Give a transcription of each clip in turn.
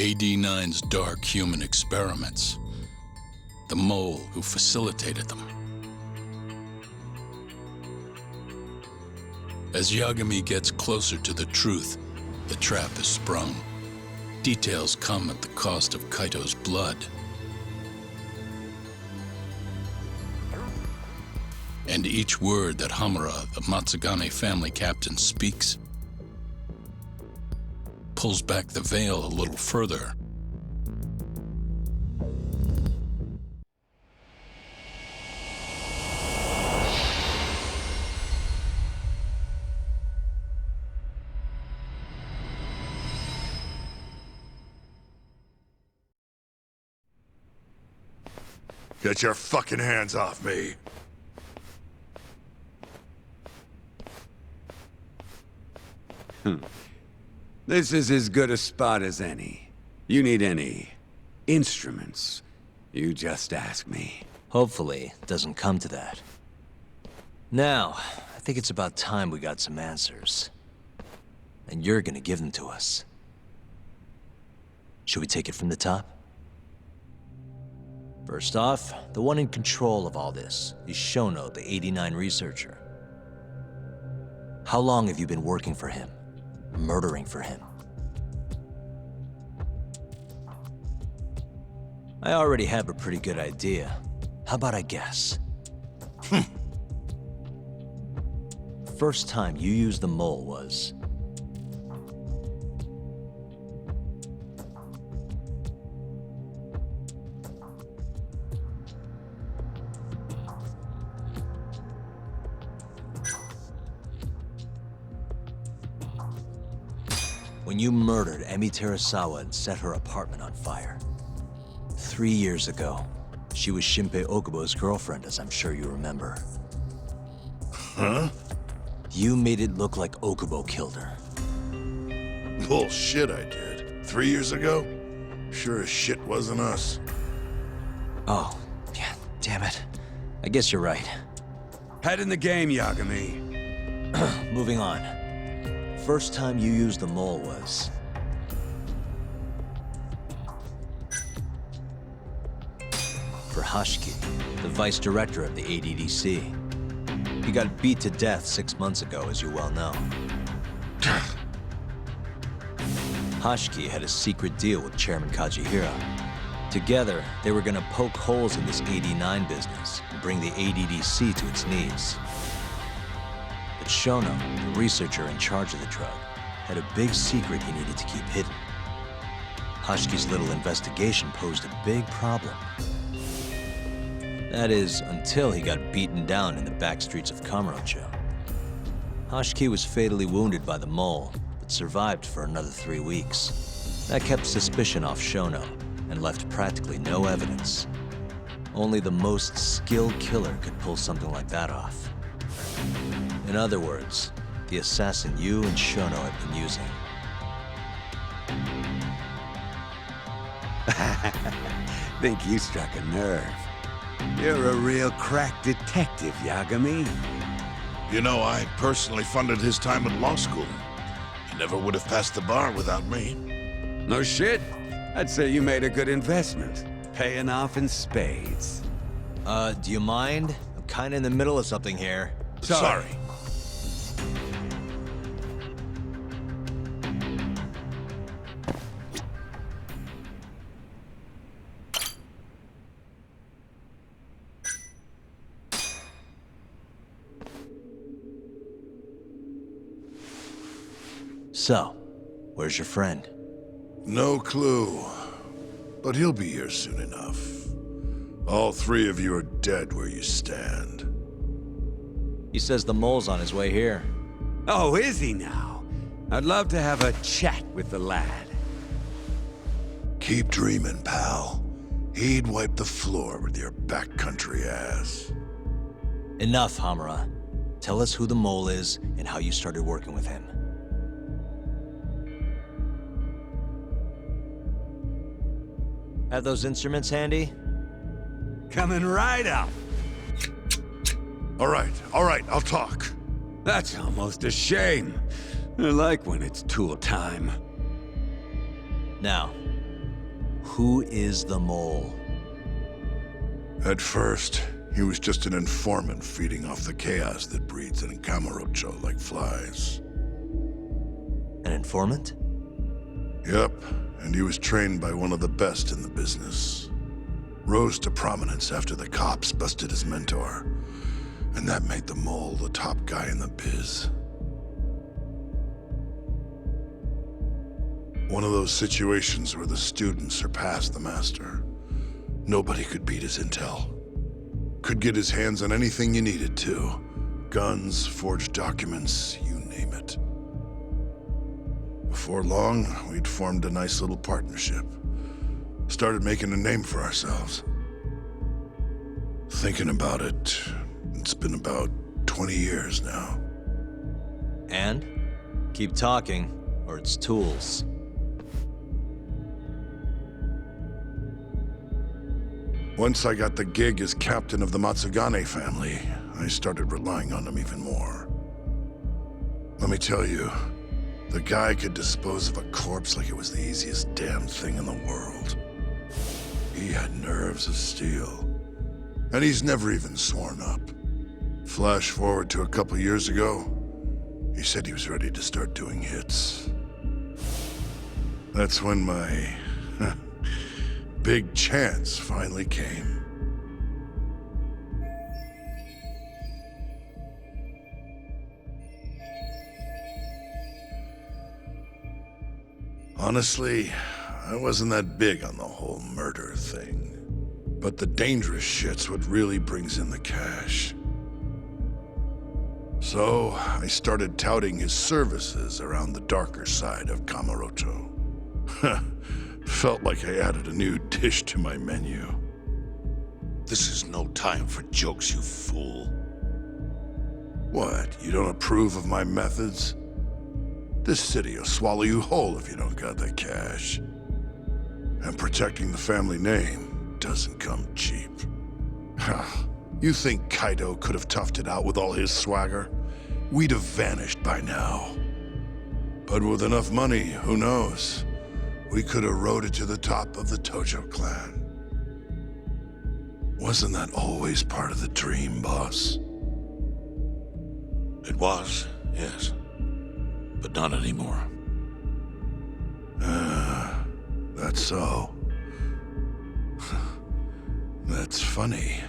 AD-9's dark human experiments. The mole who facilitated them. As Yagami gets closer to the truth, the trap is sprung. Details come at the cost of Kaito's blood. And each word that Hamura, the Matsugane family captain, speaks pulls back the veil a little further. Get your fucking hands off me. This is as good a spot as any. You need any instruments, you just ask me. Hopefully, it doesn't come to that. Now, I think it's about time we got some answers. And you're gonna give them to us. Should we take it from the top? First off, the one in control of all this is Shono, the 89 researcher. How long have you been working for him? Murdering for him? I already have a pretty good idea. How about I guess? First time you used the mole was... when you murdered Emi Terasawa and set her apartment on fire. 3 years ago. She was Shinpei Okubo's girlfriend, as I'm sure you remember. Huh? You made it look like Okubo killed her. Bullshit I did. 3 years ago? Sure as shit wasn't us. Oh, yeah, damn it. I guess you're right. Head in the game, Yagami. Moving on. First time you used the mole was... for Hashiki, the vice director of the ADDC. He got beat to death 6 months ago, as you well know. Hashiki had a secret deal with Chairman Kajihira. Together, they were gonna poke holes in this 89 business and bring the ADDC to its knees. But Shono, the researcher in charge of the drug, had a big secret he needed to keep hidden. Hashiki's little investigation posed a big problem. That is, until he got beaten down in the back streets of Kamurocho. Hashiki was fatally wounded by the mole, but survived for another 3 weeks. That kept suspicion off Shono, and left practically no evidence. Only the most skilled killer could pull something like that off. In other words, the assassin you and Shono have been using. Think you struck a nerve. You're a real crack detective, Yagami. You know, I personally funded his time at law school. He never would have passed the bar without me. No shit. I'd say you made a good investment. Paying off in spades. Do you mind? I'm kinda in the middle of something here. Sorry. So, where's your friend? No clue. But he'll be here soon enough. All 3 of you are dead where you stand. He says the mole's on his way here. Oh, is he now? I'd love to have a chat with the lad. Keep dreaming, pal. He'd wipe the floor with your backcountry ass. Enough, Hamura. Tell us who the mole is and how you started working with him. Have those instruments handy? Coming right up. All right, I'll talk. That's almost a shame. I like when it's tool time. Now, Who is the mole? At first, he was just an informant feeding off the chaos that breeds in Kamurocho like flies. An informant? Yep, and he was trained by one of the best in the business. Rose to prominence after the cops busted his mentor, and that made the mole the top guy in the biz. One of those situations where the student surpassed the master. Nobody could beat his intel. Could get his hands on anything you needed to. Guns, forged documents, you name it. Before long, we'd formed a nice little partnership. Started making a name for ourselves. Thinking about it, it's been about 20 years now. And? Keep talking, or it's tools. Once I got the gig as captain of the Matsugane family, I started relying on him even more. Let me tell you, the guy could dispose of a corpse like it was the easiest damn thing in the world. He had nerves of steel. And he's never even sworn up. Flash forward to a couple years ago, he said he was ready to start doing hits. That's when my big chance finally came. Honestly, I wasn't that big on the whole murder thing. But the dangerous shit's what really brings in the cash. So, I started touting his services around the darker side of Kamurocho. Felt like I added a new dish to my menu. This is no time for jokes, you fool. What, you don't approve of my methods? This city will swallow you whole if you don't got the cash. And protecting the family name doesn't come cheap. You think Kaido could have toughed it out with all his swagger? We'd have vanished by now. But with enough money, who knows? We could have rode it to the top of the Tojo clan. Wasn't that always part of the dream, boss? It was, yes. But not anymore. That's so. That's funny,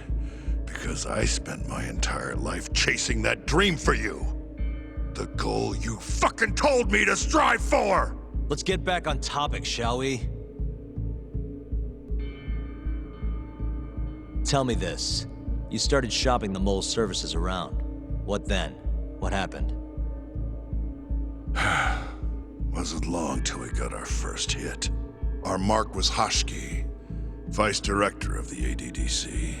because I spent my entire life chasing that dream for you. The goal you fucking told me to strive for! Let's get back on topic, shall we? Tell me this. You started shopping the mole's services around. What then? What happened? Wasn't long till we got our first hit. Our mark was Hoshiki, vice director of the ADDC.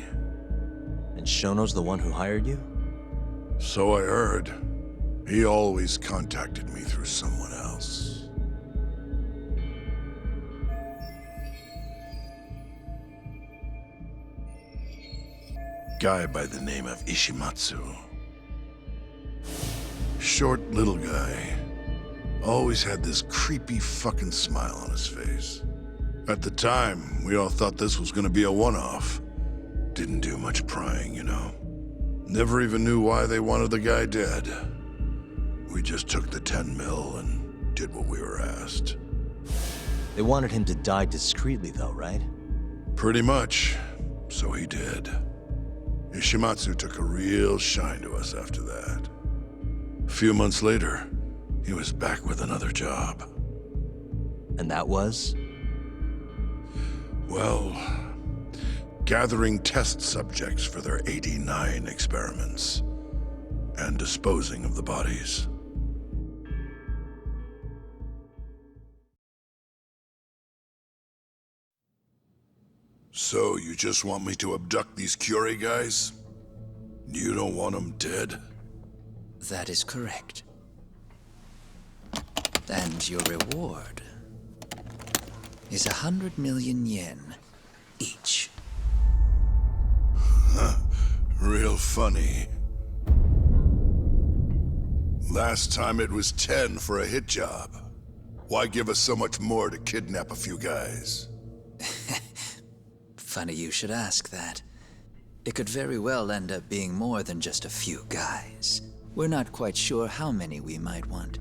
And Shono's the one who hired you? So I heard. He always contacted me through someone else. Guy by the name of Ishimatsu. Short little guy. Always had this creepy fucking smile on his face. At the time, we all thought this was gonna be a one-off. Didn't do much prying, you know. Never even knew why they wanted the guy dead. We just took the 10 mil and did what we were asked. They wanted him to die discreetly though, right? Pretty much. So he did. Ishimatsu took a real shine to us after that. A few months later, he was back with another job. And that was? Well, gathering test subjects for their 89 experiments and disposing of the bodies. So you just want me to abduct these Curie guys? You don't want them dead? That is correct. And your reward is 100 million yen each. Real funny. Last time it was 10 for a hit job. Why give us so much more to kidnap a few guys? Funny you should ask that. It could very well end up being more than just a few guys. We're not quite sure how many we might want.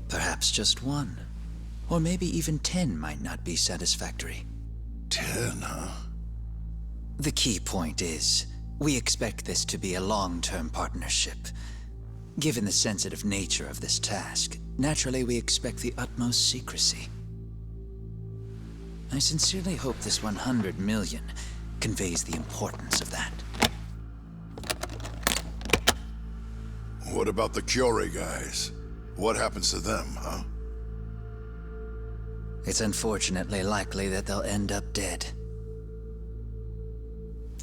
Perhaps just one. Or maybe even 10 might not be satisfactory. 10, huh? The key point is, we expect this to be a long-term partnership. Given the sensitive nature of this task, naturally we expect the utmost secrecy. I sincerely hope this 100 million conveys the importance of that. What about the Kyori guys? What happens to them, huh? It's unfortunately likely that they'll end up dead.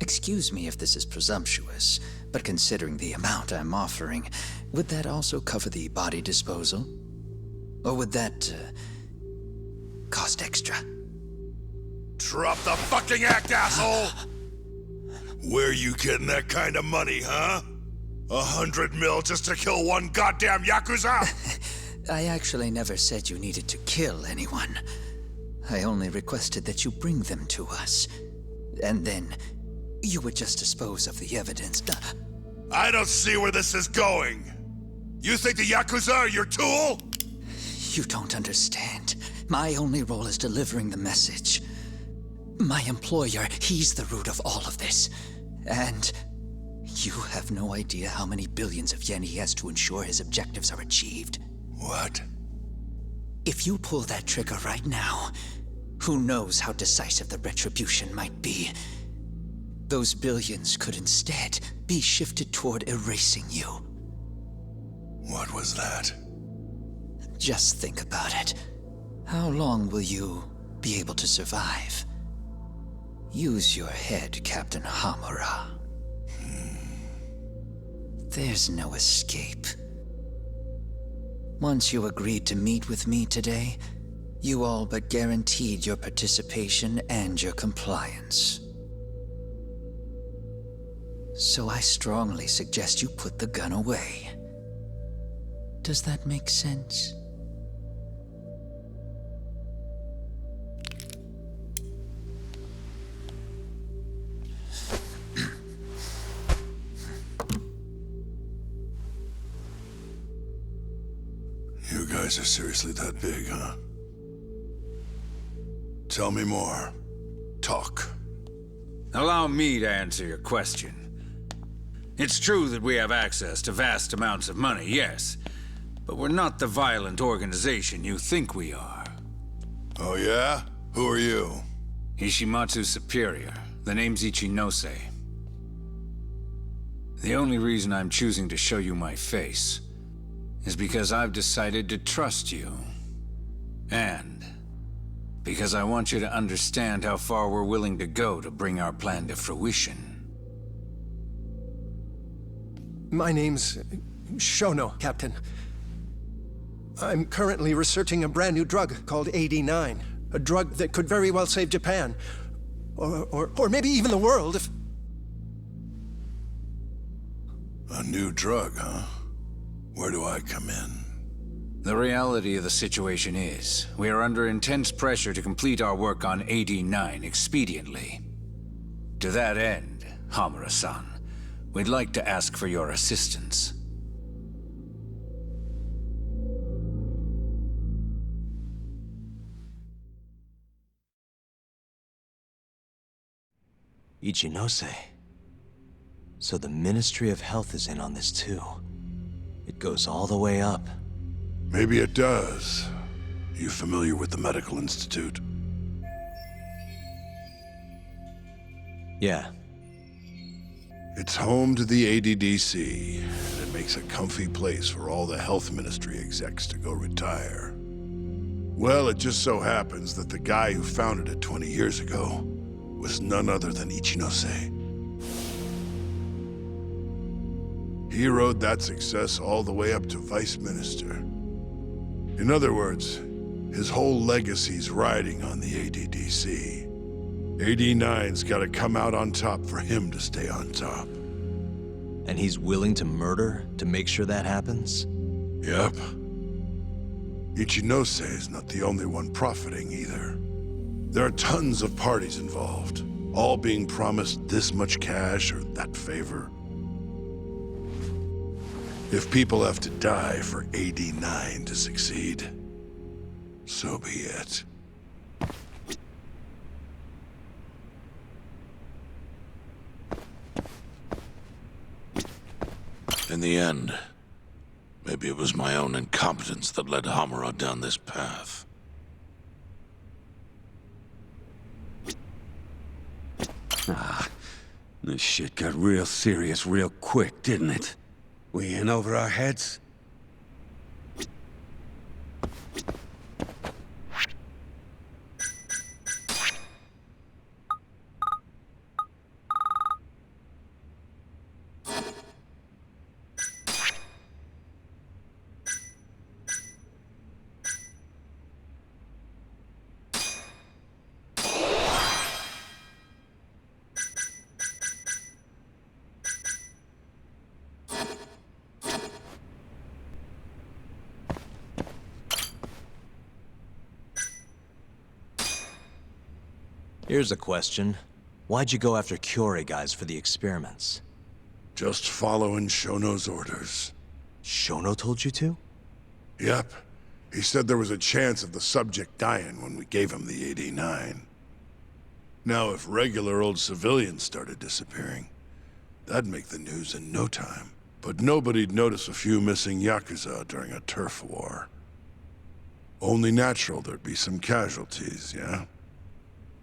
Excuse me if this is presumptuous, but considering the amount I'm offering, would that also cover the body disposal? Or would that, cost extra? Drop the fucking act, asshole! Where you getting that kind of money, huh? 100 mil just to kill one goddamn Yakuza? I actually never said you needed to kill anyone. I only requested that you bring them to us. And then, you would just dispose of the evidence. I don't see where this is going. You think the Yakuza are your tool? You don't understand. My only role is delivering the message. My employer, he's the root of all of this. And you have no idea how many billions of yen he has to ensure his objectives are achieved. What? If you pull that trigger right now, who knows how decisive the retribution might be. Those billions could instead be shifted toward erasing you. What was that? Just think about it. How long will you be able to survive? Use your head, Captain Hamura. There's no escape. Once you agreed to meet with me today, you all but guaranteed your participation and your compliance. So I strongly suggest you put the gun away. Does that make sense? You guys are seriously that big, huh? Tell me more. Talk. Allow me to answer your question. It's true that we have access to vast amounts of money, yes. But we're not the violent organization you think we are. Oh yeah? Who are you? Ishimatsu's superior. The name's Ichinose. The only reason I'm choosing to show you my face is because I've decided to trust you. And because I want you to understand how far we're willing to go to bring our plan to fruition. My name's Shono, Captain. I'm currently researching a brand new drug called AD9. A drug that could very well save Japan. Or maybe even the world if... A new drug, huh? Where do I come in? The reality of the situation is, we are under intense pressure to complete our work on AD9 expediently. To that end, Hamura-san, we'd like to ask for your assistance. Ichinose. So the Ministry of Health is in on this too. It goes all the way up. Maybe it does. You familiar with the Medical Institute? Yeah. It's home to the ADDC, and it makes a comfy place for all the health ministry execs to go retire. Well, it just so happens that the guy who founded it 20 years ago was none other than Ichinose. He rode that success all the way up to vice minister. In other words, his whole legacy's riding on the ADDC. AD9's gotta come out on top for him to stay on top. And he's willing to murder to make sure that happens? Yep. Ichinose is not the only one profiting either. There are tons of parties involved, all being promised this much cash or that favor. If people have to die for AD9 to succeed, so be it. In the end, maybe it was my own incompetence that led Hamura down this path. This shit got real serious real quick, didn't it? We in over our heads? Here's a question. Why'd you go after Kyorei guys for the experiments? Just following Shono's orders. Shono told you to? Yep. He said there was a chance of the subject dying when we gave him the AD9. Now, if regular old civilians started disappearing, that'd make the news in no time. But nobody'd notice a few missing Yakuza during a turf war. Only natural there'd be some casualties, yeah?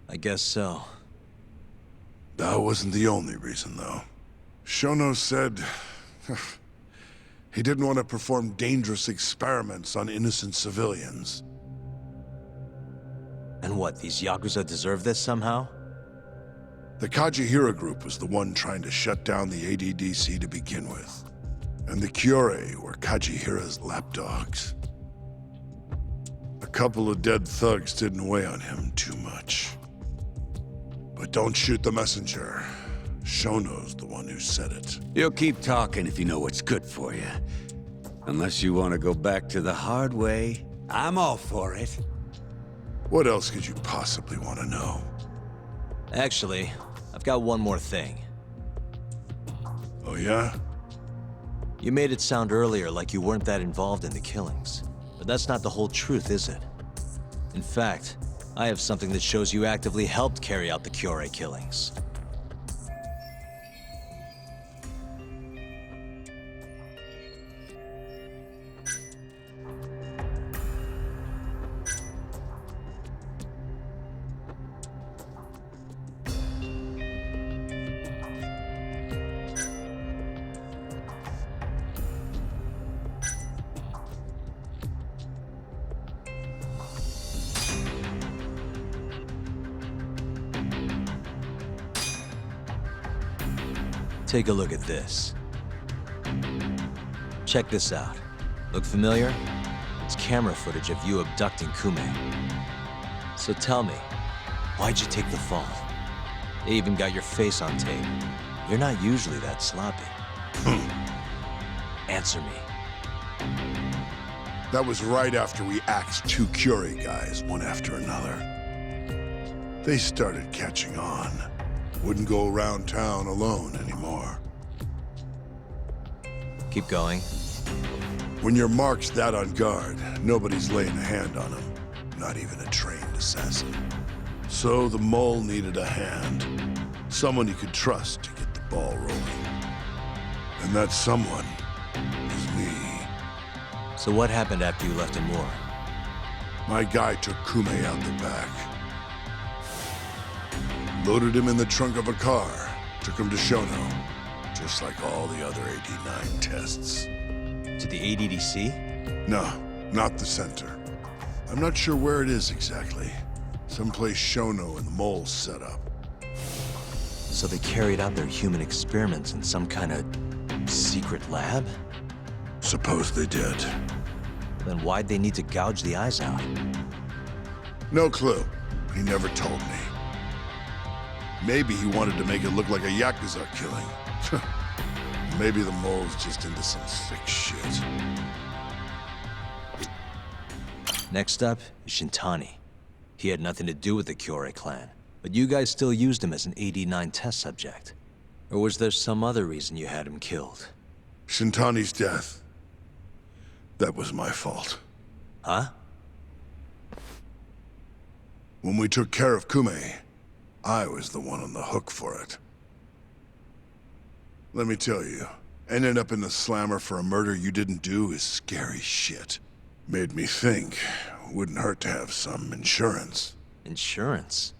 I guess so. That wasn't the only reason, though. Shono said he didn't want to perform dangerous experiments on innocent civilians. And what, these Yakuza deserve this somehow? The Kajihira group was the one trying to shut down the ADDC to begin with. And the Kyorei were Kajihira's lapdogs. A couple of dead thugs didn't weigh on him too much. But don't shoot the messenger. Shono's the one who said it. You'll keep talking if you know what's good for you. Unless you want to go back to the hard way, I'm all for it. What else could you possibly want to know? Actually, I've got one more thing. Oh yeah? You made it sound earlier like you weren't that involved in the killings. But that's not the whole truth, is it? In fact, I have something that shows you actively helped carry out the Kyorei killings. Take a look at this. Check this out. Look familiar? It's camera footage of you abducting Kume. So tell me, why'd you take the fall? They even got your face on tape. You're not usually that sloppy. Answer me. That was right after we axed two Kyorei guys, one after another. They started catching on. Wouldn't go around town alone anymore. Keep going. When your mark's that on guard, nobody's laying a hand on him. Not even a trained assassin. So the mole needed a hand. Someone he could trust to get the ball rolling. And that someone was me. So what happened after you left Amur? My guy took Kume out the back. Loaded him in the trunk of a car. Took him to Shono. Just like all the other AD9 tests. To the ADDC? No, not the center. I'm not sure where it is exactly. Someplace Shono and the moles set up. So they carried out their human experiments in some kind of secret lab? Suppose they did. Then why'd they need to gouge the eyes out? No clue. He never told me. Maybe he wanted to make it look like a Yakuza killing. Maybe the mole's just into some sick shit. Next up is Shintani. He had nothing to do with the Kyorei clan, but you guys still used him as an AD-9 test subject. Or was there some other reason you had him killed? Shintani's death. That was my fault. Huh? When we took care of Kume, I was the one on the hook for it. Let me tell you, ending up in the slammer for a murder you didn't do is scary shit. Made me think, wouldn't hurt to have some insurance. Insurance?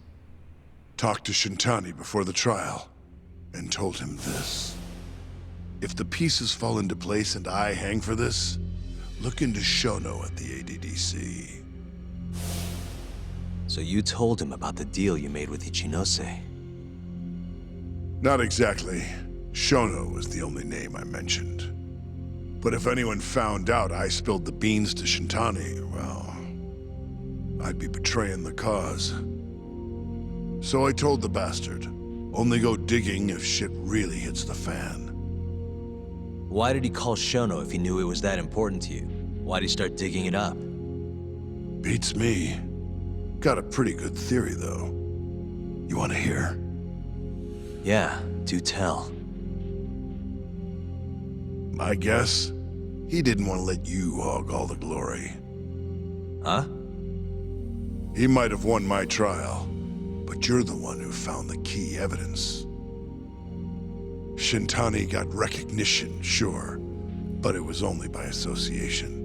Talked to Shintani before the trial, and told him this. If the pieces fall into place and I hang for this, look into Shono at the ADDC. So you told him about the deal you made with Ichinose? Not exactly. Shono was the only name I mentioned. But if anyone found out I spilled the beans to Shintani, well, I'd be betraying the cause. So I told the bastard, only go digging if shit really hits the fan. Why did he call Shono if he knew it was that important to you? Why'd he start digging it up? Beats me. Got a pretty good theory, though. You want to hear? Yeah, do tell. I guess he didn't want to let you hog all the glory. Huh? He might have won my trial, but you're the one who found the key evidence. Shintani got recognition, sure, but it was only by association.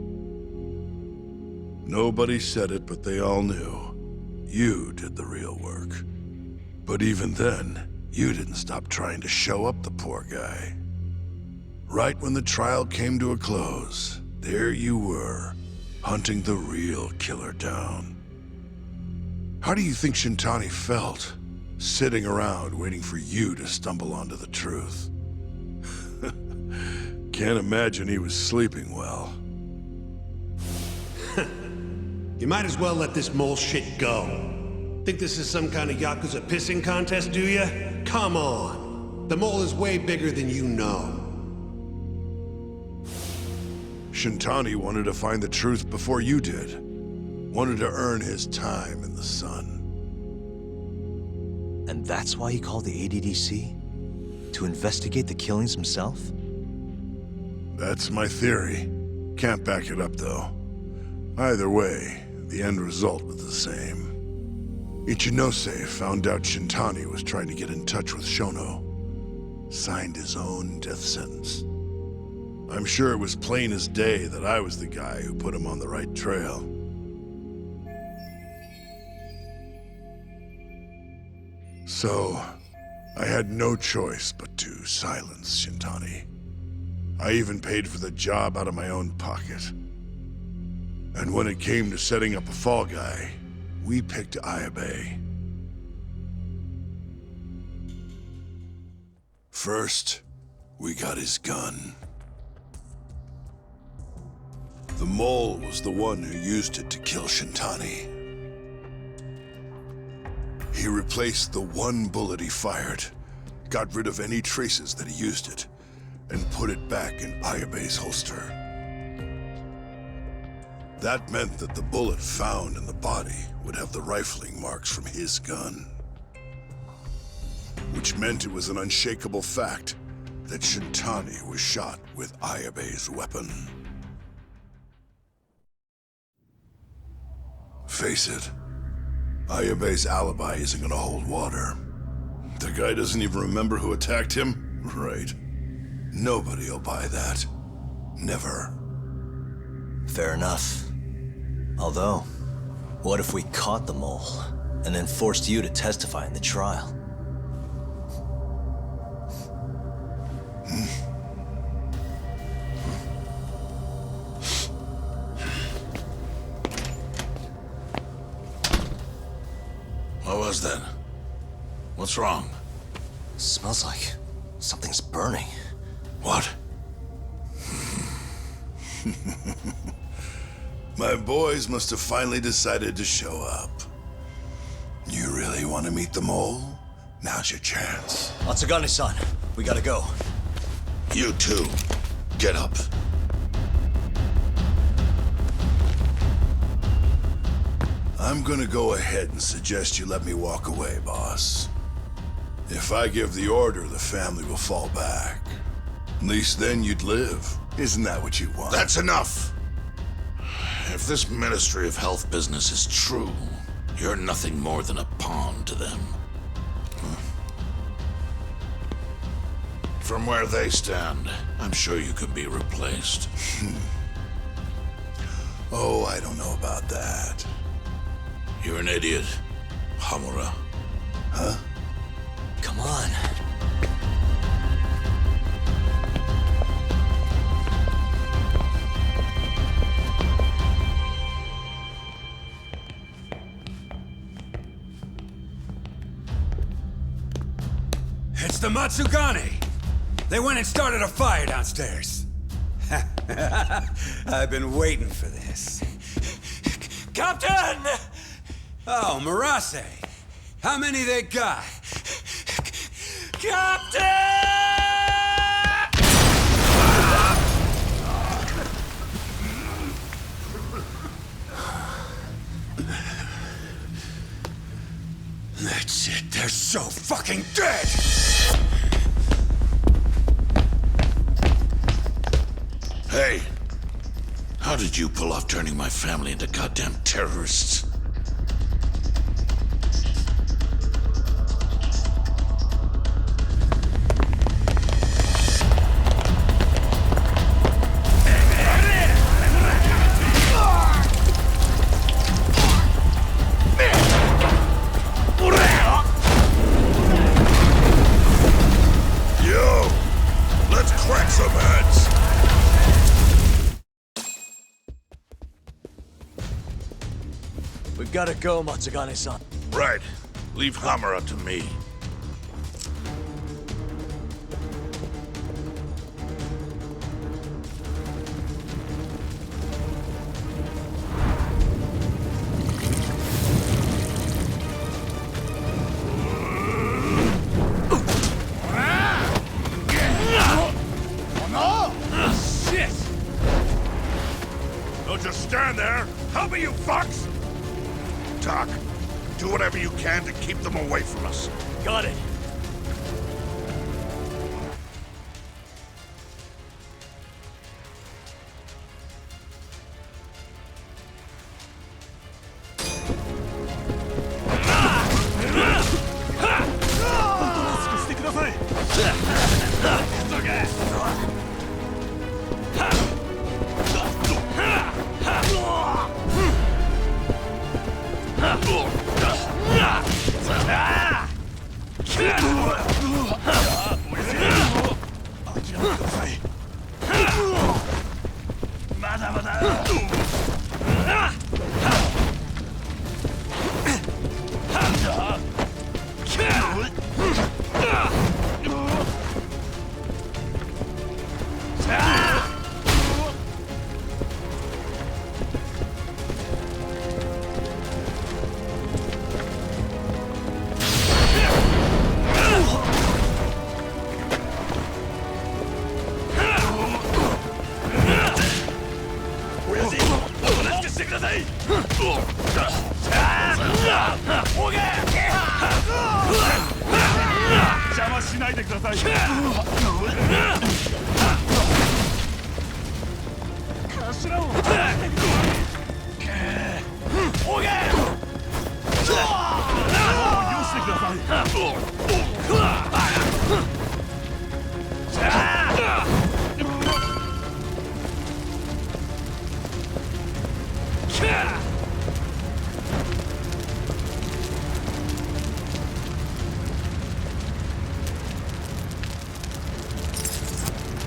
Nobody said it, but they all knew. You did the real work. But even then, you didn't stop trying to show up the poor guy. Right when the trial came to a close, there you were, hunting the real killer down. How do you think Shintani felt, sitting around waiting for you to stumble onto the truth? Can't imagine he was sleeping well. You might as well let this mole shit go. Think this is some kind of Yakuza pissing contest, do ya? Come on. The mole is way bigger than you know. Shintani wanted to find the truth before you did. Wanted to earn his time in the sun. And that's why he called the ADDC? To investigate the killings himself? That's my theory. Can't back it up, though. Either way, the end result was the same. Ichinose found out Shintani was trying to get in touch with Shono. Signed his own death sentence. I'm sure it was plain as day that I was the guy who put him on the right trail. So, I had no choice but to silence Shintani. I even paid for the job out of my own pocket. And when it came to setting up a fall guy, we picked Ayabe. First, we got his gun. The mole was the one who used it to kill Shintani. He replaced the one bullet he fired, got rid of any traces that he used it, and put it back in Ayabe's holster. That meant that the bullet found in the body would have the rifling marks from his gun. Which meant it was an unshakable fact that Shintani was shot with Ayabe's weapon. Face it, Ayabe's alibi isn't gonna hold water. The guy doesn't even remember who attacked him? Right. Nobody'll buy that. Never. Fair enough. Although, what if we caught the mole, and then forced you to testify in the trial? What was that? What's wrong? Smells like something's burning. What? My boys must have finally decided to show up. You really want to meet the mole? Now's your chance. Atsugane-san, we gotta go. You too. Get up. I'm gonna go ahead and suggest you let me walk away, boss. If I give the order, the family will fall back. At least then you'd live. Isn't that what you want? That's enough! If this Ministry of Health business is true, you're nothing more than a pawn to them. From where they stand, I'm sure you could be replaced. Oh, I don't know about that. You're an idiot, Hamura. Huh? Come on. It's the Matsugane! They went and started a fire downstairs. I've been waiting for this. Captain! Oh, Murase. How many they got? Captain! That's it. They're so fucking dead! Hey! How did you pull off turning my family into goddamn terrorists? Yo! Let's crack some heads! We've gotta go, Matsugane-san. Right. Leave Hamura to me. Shit! Don't just stand there! Help me, you fucks! Doc, do whatever you can to keep them away from us. Got it.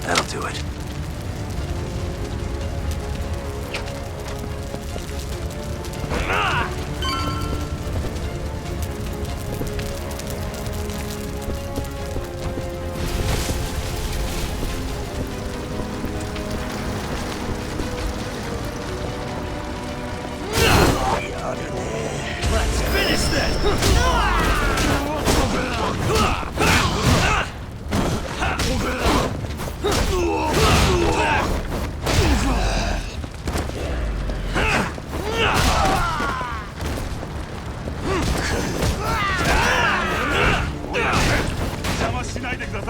That'll do it. Let's finish this!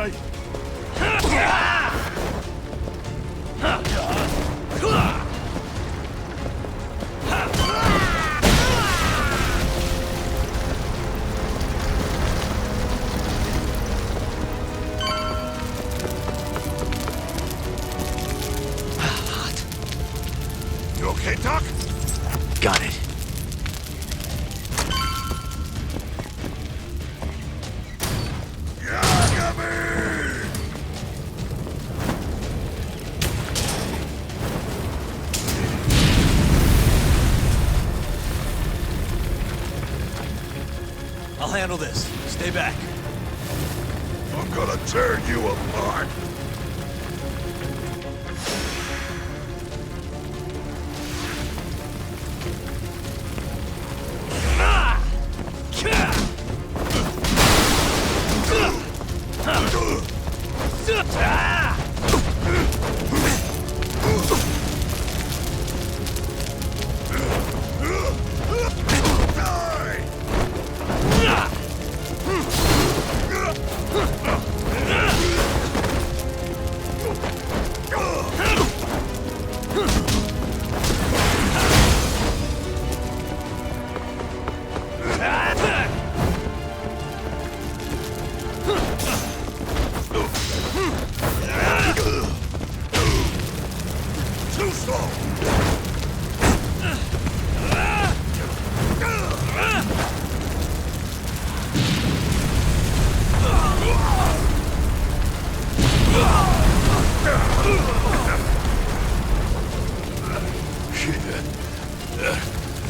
You okay, Doc? Got it. Yagami! I'll handle this. Stay back. I'm gonna tear you apart.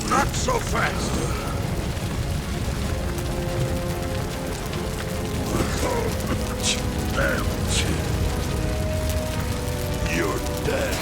Not so fast! You're dead.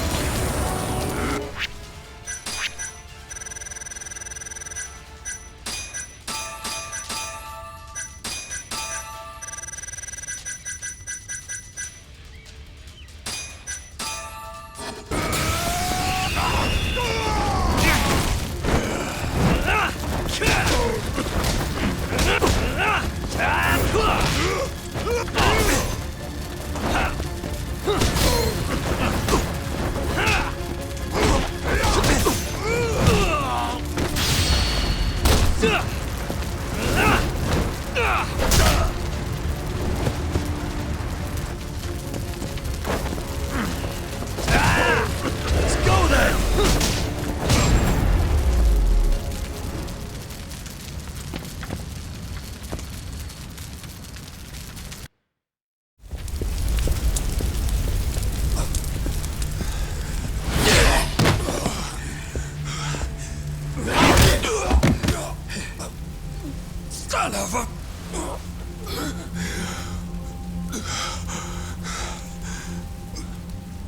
Son of a...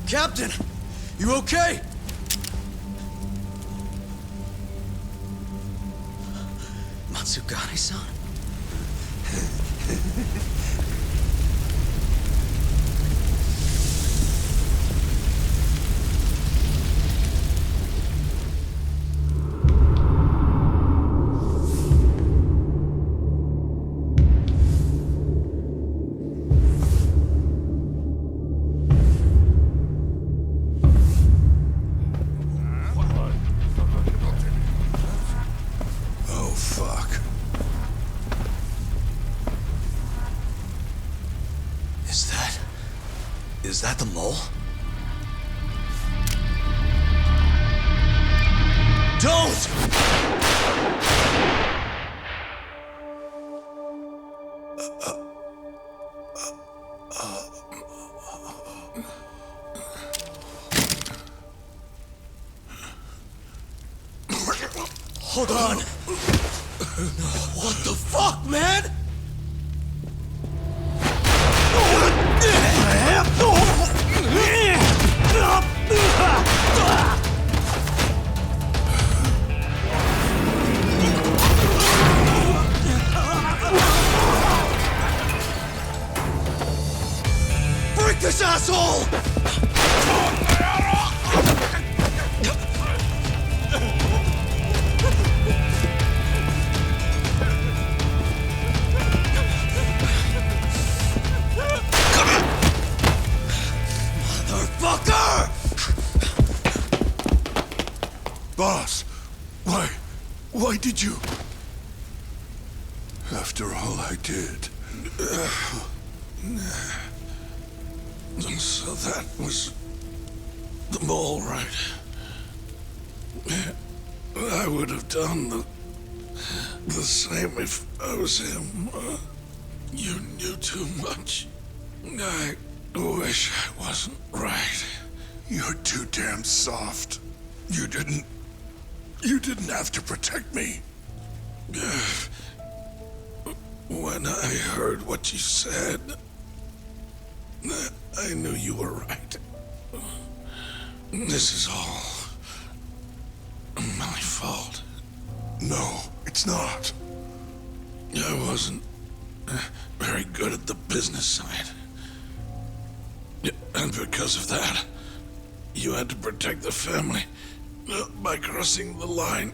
Captain! You okay? Matsugane-san? Oh, fuck. Is that the mole? Don't! Hold on! What the fuck, man? Break this asshole! Boss, why did you? After all I did. So that was the mole, right? I would have done the same if I was him. You knew too much. I wish I wasn't right. You're too damn soft. You didn't have to protect me. When I heard what you said, I knew you were right. This is all my fault. No, it's not. I wasn't very good at the business side. And because of that, you had to protect the family by crossing the line.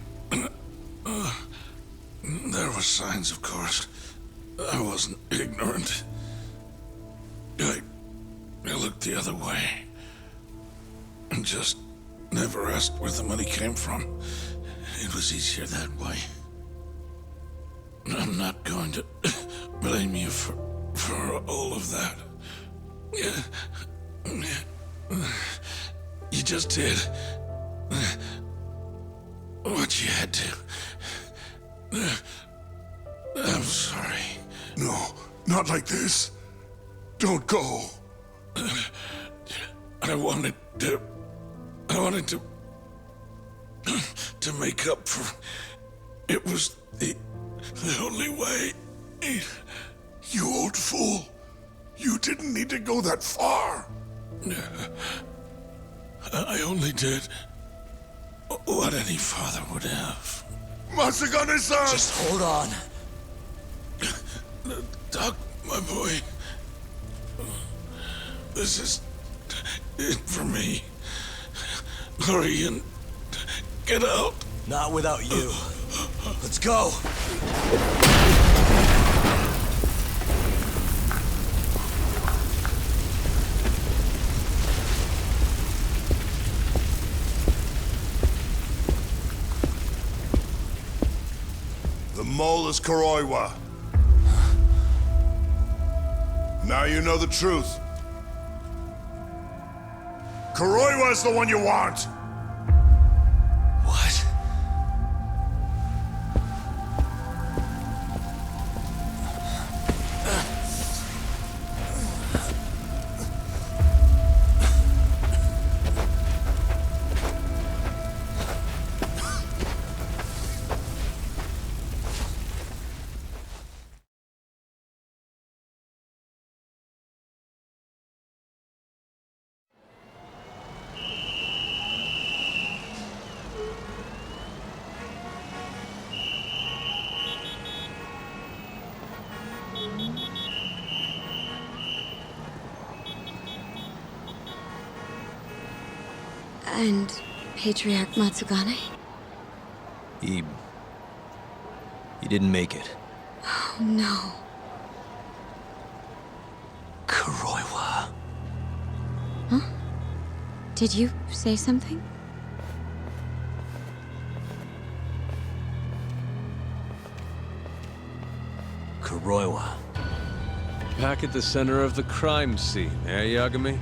There were signs, of course. I wasn't ignorant. I looked the other way. And just never asked where the money came from. It was easier that way. I'm not going to blame you for all of that. You just did what you had to. I'm sorry. No, not like this. Don't go. I wanted to make up for. It was the only way. You old fool. You didn't need to go that far. I only did what any father would have. Matsugane-san! Just hold on. Doc, my boy. This is it for me. Hurry and get out. Not without you. Let's go. The mole is Kuroiwa. Now you know the truth. Kuroiwa is the one you want! What? And Patriarch Matsugane? He didn't make it. Oh, no. Kuroiwa. Huh? Did you say something? Kuroiwa. Back at the center of the crime scene, eh, Yagami?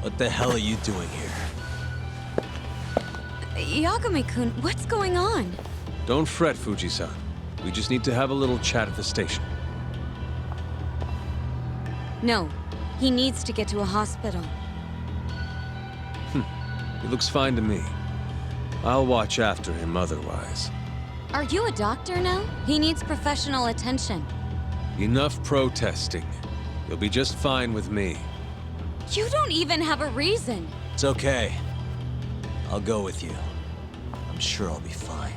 What the hell are you doing here? Yagami-kun, what's going on? Don't fret, Fuji-san. We just need to have a little chat at the station. No, he needs to get to a hospital. He looks fine to me. I'll watch after him otherwise. Are you a doctor now? He needs professional attention. Enough protesting. You'll be just fine with me. You don't even have a reason. It's okay. I'll go with you. I'm sure I'll be fine.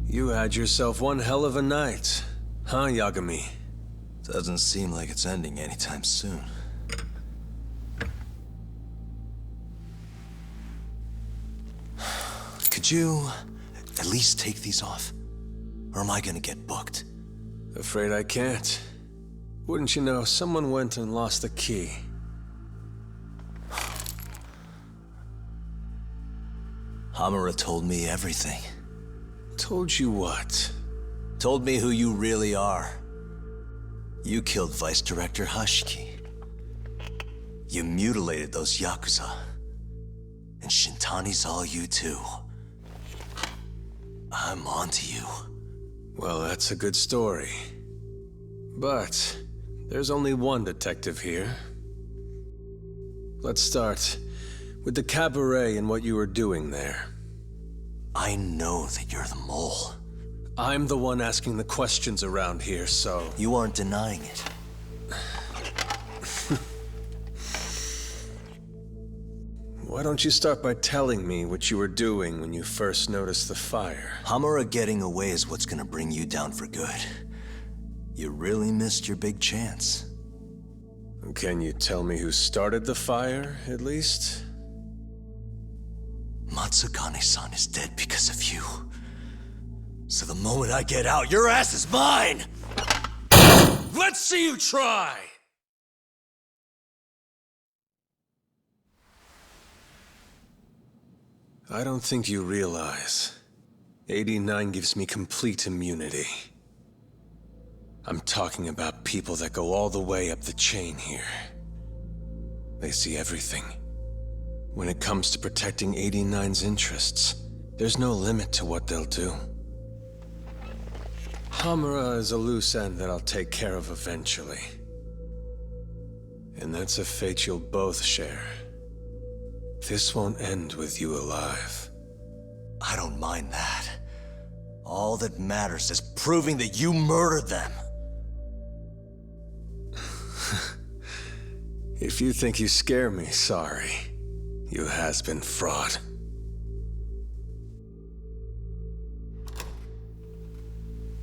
You had yourself one hell of a night, huh, Yagami? Doesn't seem like it's ending anytime soon. Could you at least take these off? Or am I gonna get booked? Afraid I can't. Wouldn't you know, someone went and lost the key. Hamura told me everything. Told you what? Told me who you really are. You killed Vice Director Hashiki. You mutilated those Yakuza. And Shintani's all you too. I'm onto you. Well, that's a good story. But there's only one detective here. Let's start with the cabaret and what you were doing there. I know that you're the mole. I'm the one asking the questions around here, so... You aren't denying it. Why don't you start by telling me what you were doing when you first noticed the fire? Hamura getting away is what's gonna bring you down for good. You really missed your big chance. Can you tell me who started the fire, at least? Matsugane-san is dead because of you. So the moment I get out, your ass is mine! Let's see you try! I don't think you realize. 89 gives me complete immunity. I'm talking about people that go all the way up the chain here. They see everything. When it comes to protecting 89's interests, there's no limit to what they'll do. Hamura is a loose end that I'll take care of eventually. And that's a fate you'll both share. This won't end with you alive. I don't mind that. All that matters is proving that you murdered them. If you think you scare me, sorry. You has-been fraud.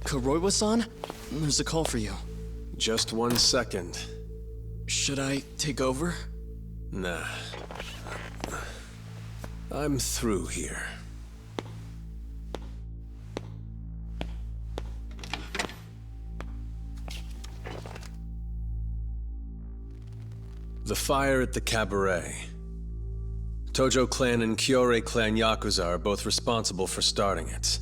Kuroiwa-san? There's a call for you. Just 1 second. Should I take over? Nah. I'm through here. The fire at the cabaret. Tojo clan and Kyorei clan Yakuza are both responsible for starting it.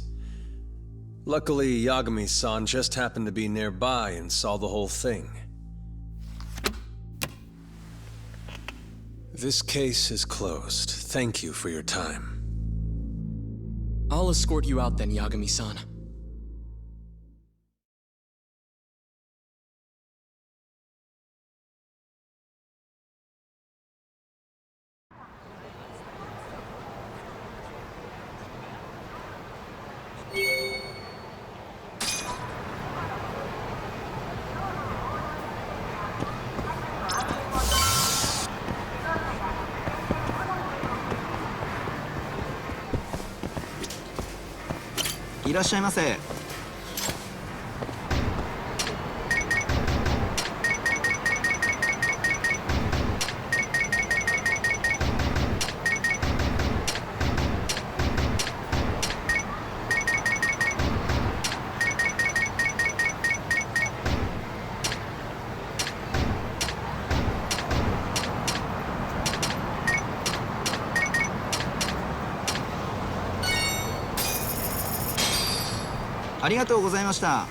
Luckily, Yagami-san just happened to be nearby and saw the whole thing. This case is closed. Thank you for your time. I'll escort you out then, Yagami-san.いらっしゃいませ。ありがとうございました。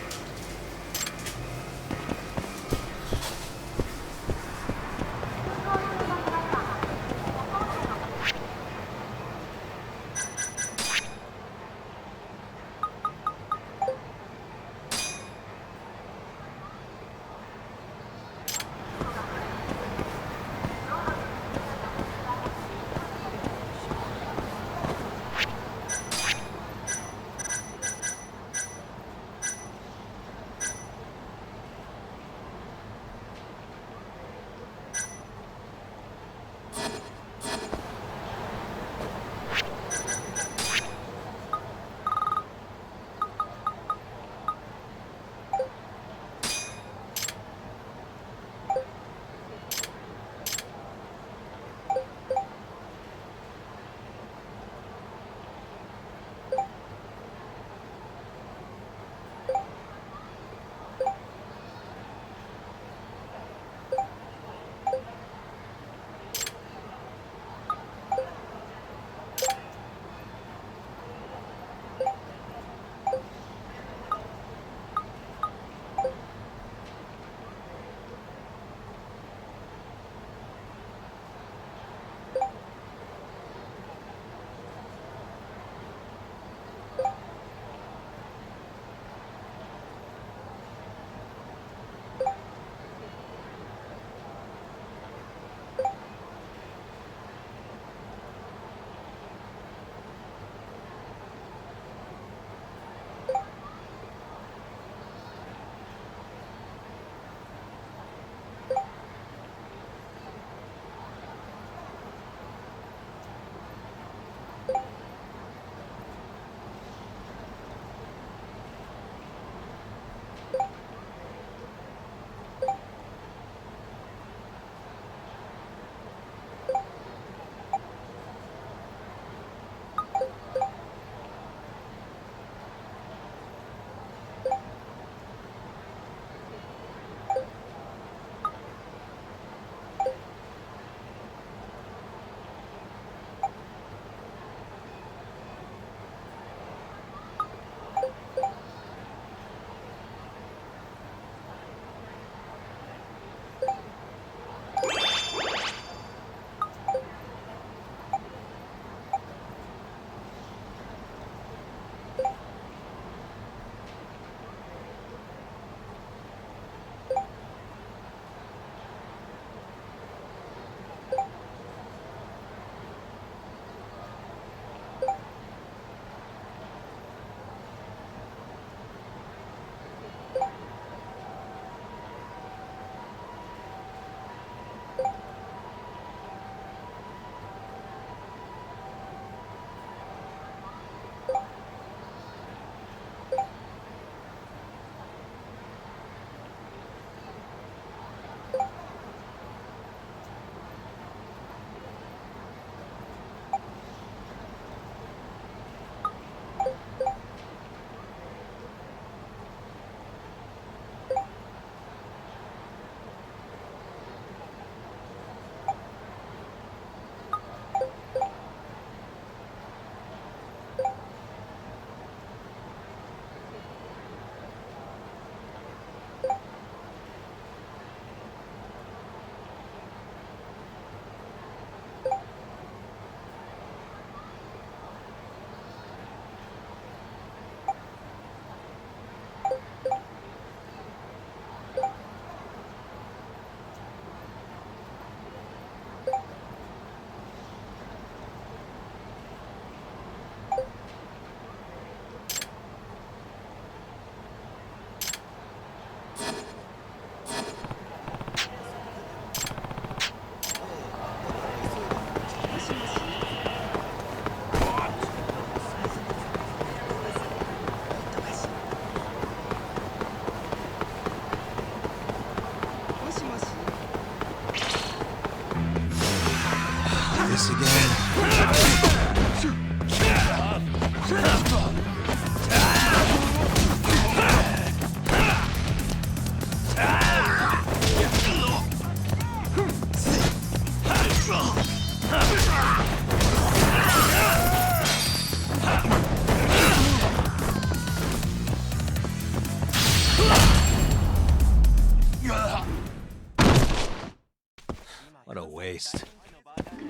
waste.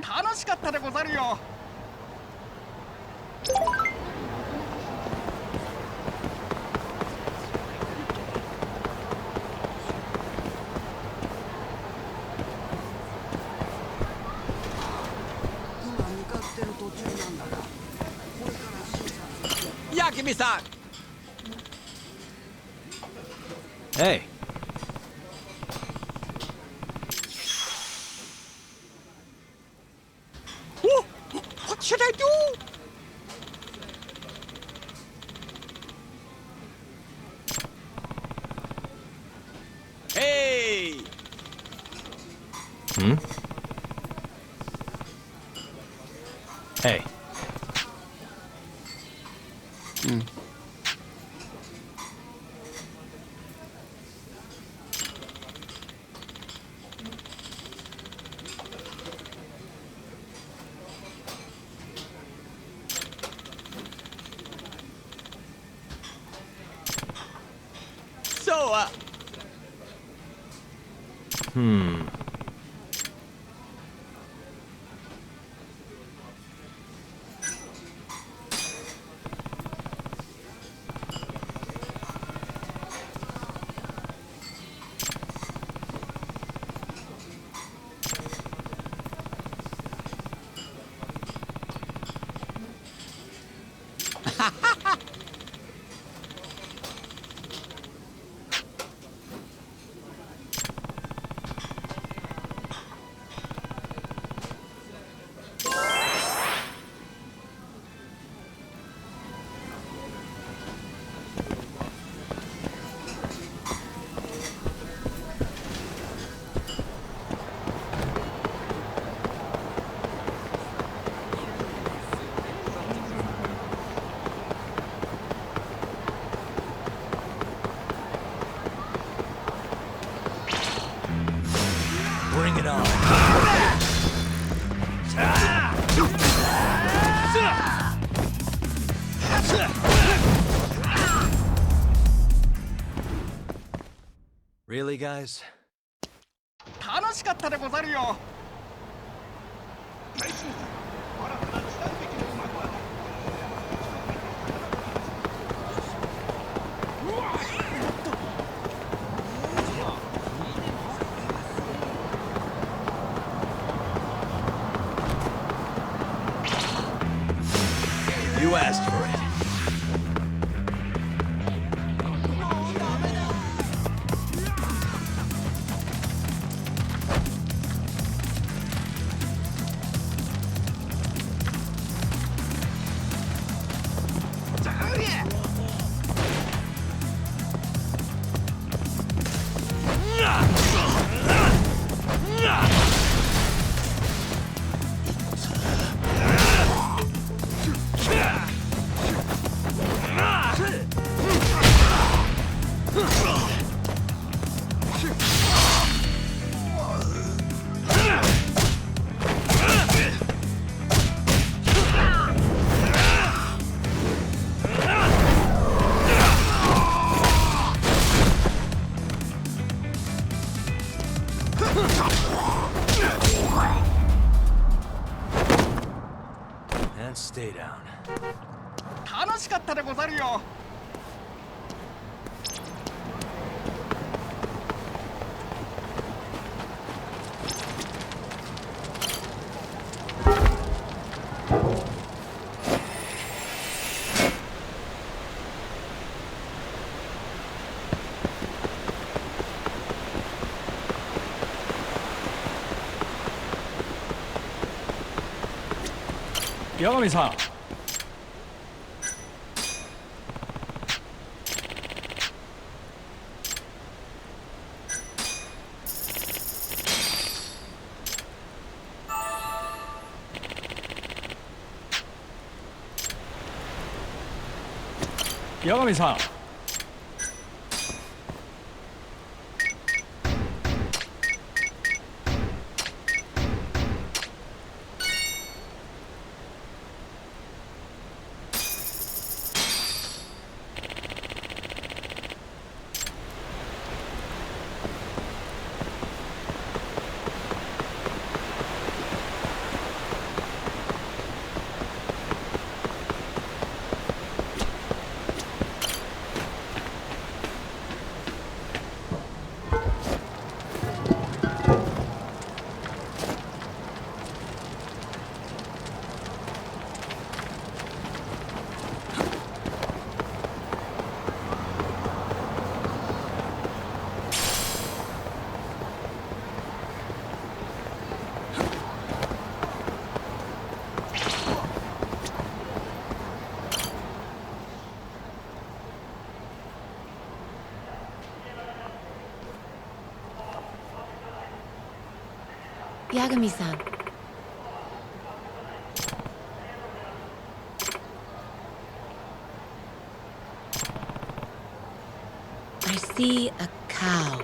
楽しかったでござるよ。Yagami-san! Hey. What should I do? Hey! Hmm? Hey. So, Bring it on. Really, guys? 楽しかったでござるよ。you asked for it. And stay down. 楽しかったでござるよ。八神さん。八神さん。Yagami-san. I see a cow.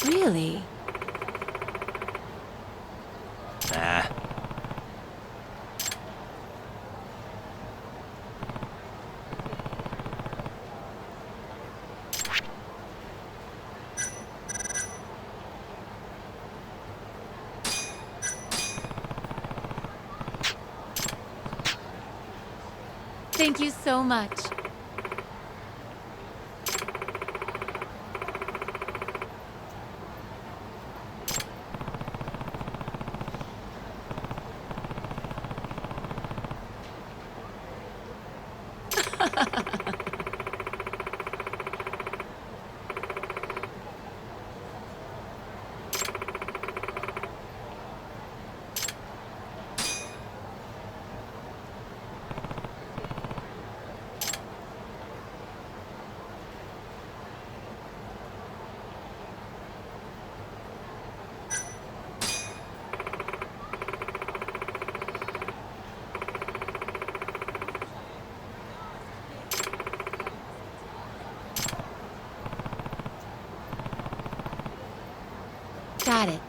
Really? Nah. Thank you so much. Got it.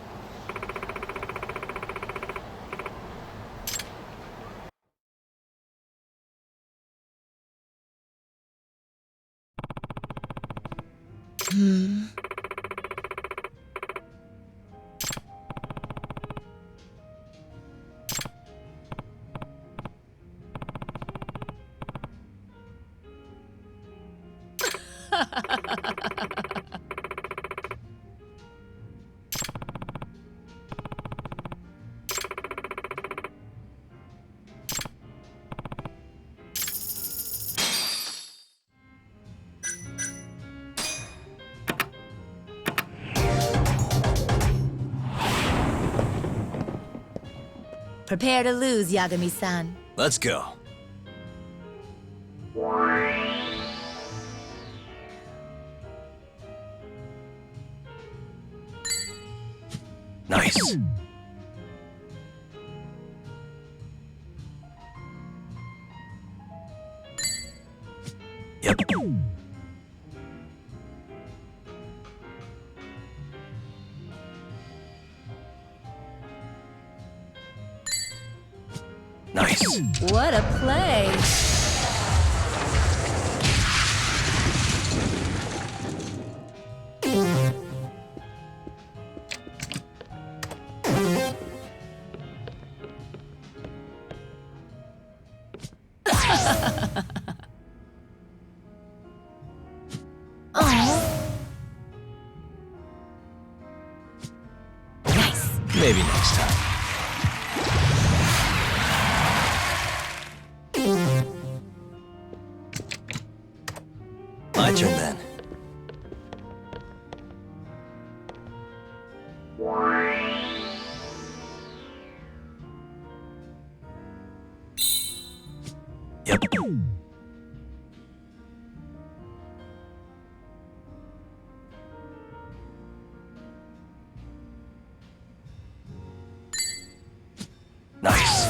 Prepare to lose, Yagami-san. Let's go. Nice. Yep. Nice. What a play! Oh. Nice. Maybe next time. My turn then. Yep. Nice.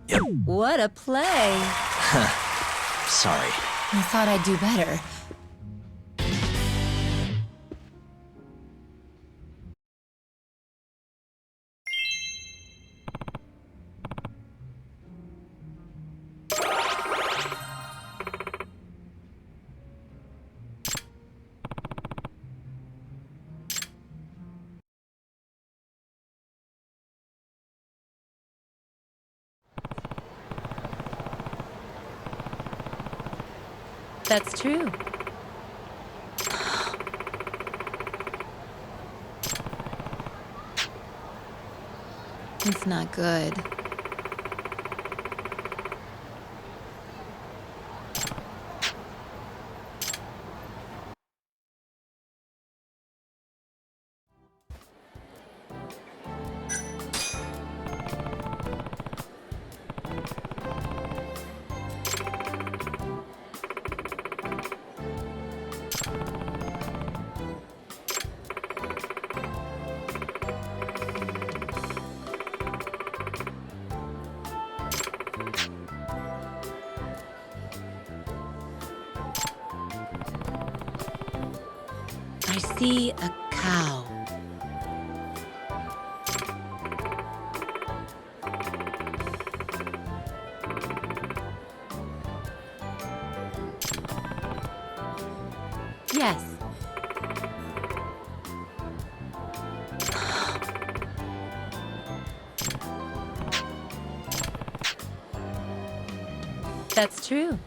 Yep. What a play! Sorry. I thought I'd do better. That's true. It's not good. I see a cow. Yes. That's true.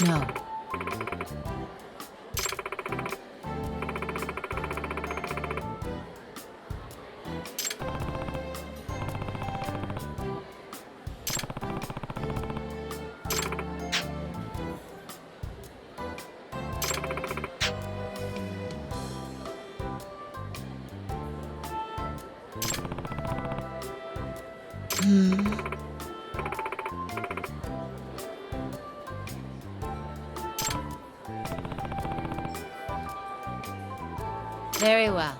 No. Very well.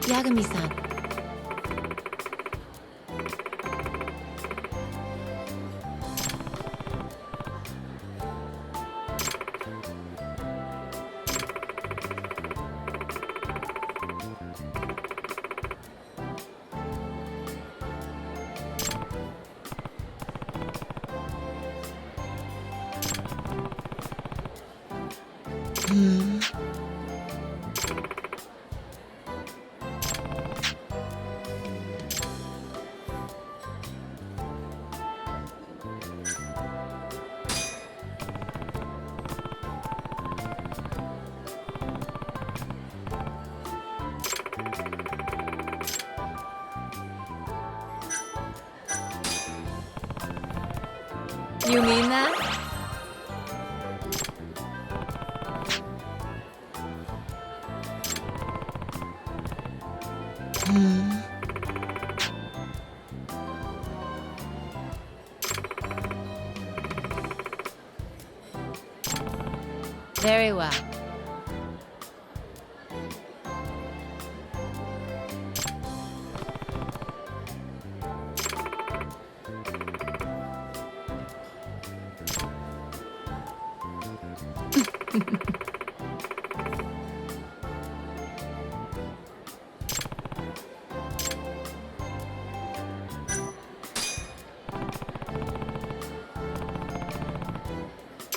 Yagami-san. You mean that? Very well.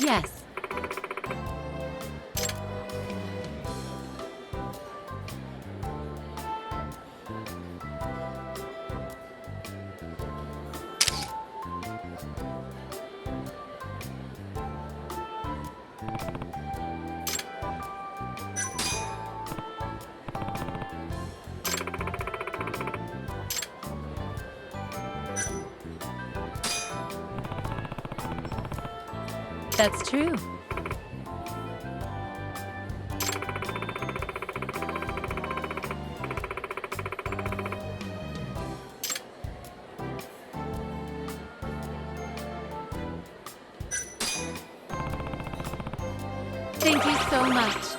Yes. That's true. Thank you so much.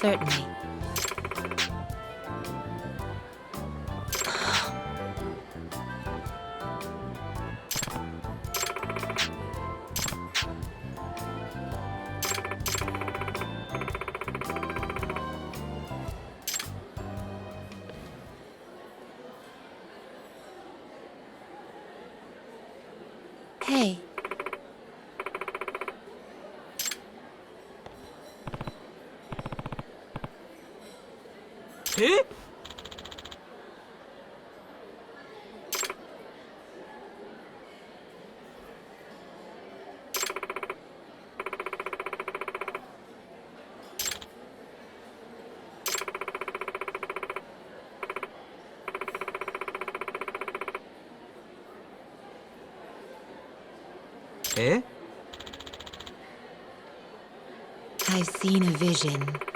Certainly. Hey. Eh? Eh? I've seen a vision.